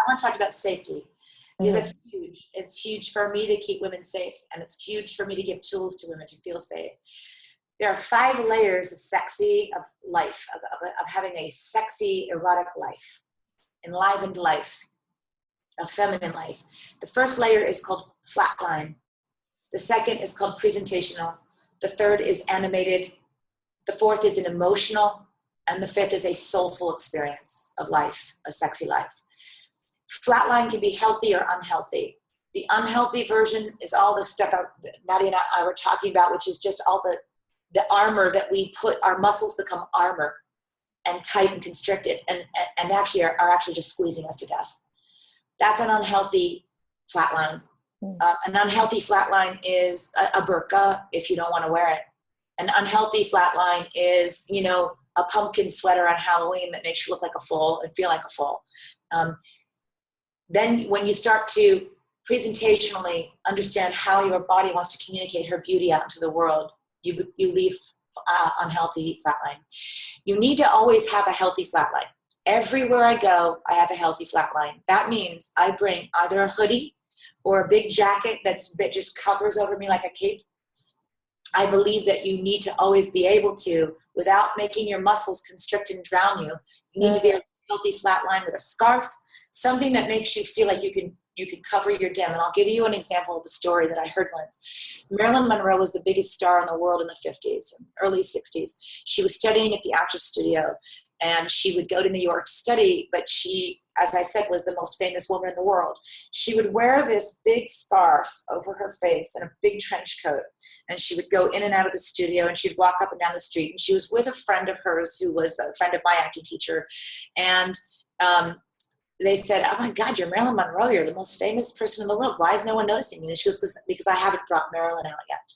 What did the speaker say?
want to talk about safety, because it's huge. It's huge for me to keep women safe, and it's huge for me to give tools to women to feel safe. There are 5 layers of sexy, of life, of having a sexy, erotic life, enlivened life, a feminine life. The first layer is called flatline. The second is called presentational. The third is animated. The fourth is an emotional. And the fifth is a soulful experience of life, a sexy life. Flatline can be healthy or unhealthy. The unhealthy version is all the stuff Nadia and I were talking about, which is just all the armor that we put, our muscles become armor and tight and constricted and actually are actually just squeezing us to death. That's an unhealthy flatline. An unhealthy flatline is a burqa if you don't want to wear it. An unhealthy flatline is, you know, a pumpkin sweater on Halloween that makes you look like a fool and feel like a fool. Then when you start to presentationally understand how your body wants to communicate her beauty out into the world, you leave unhealthy flatline. You need to always have a healthy flatline. Everywhere I go, I have a healthy flatline. That means I bring either a hoodie or a big jacket that just covers over me like a cape. I believe that you need to always be able to, without making your muscles constrict and drown you, you need to be a healthy flat line with a scarf, something that makes you feel like you can cover your dim. And I'll give you an example of a story that I heard once. Marilyn Monroe was the biggest star in the world in the 50s, early 60s. She was studying at the Actors Studio, and she would go to New York to study, but she, as I said, was the most famous woman in the world. She would wear this big scarf over her face and a big trench coat, and she would go in and out of the studio, and she'd walk up and down the street, and she was with a friend of hers who was a friend of my acting teacher, and they said, "Oh my God, you're Marilyn Monroe. You're the most famous person in the world. Why is no one noticing you?" And she goes, because I haven't brought Marilyn out yet.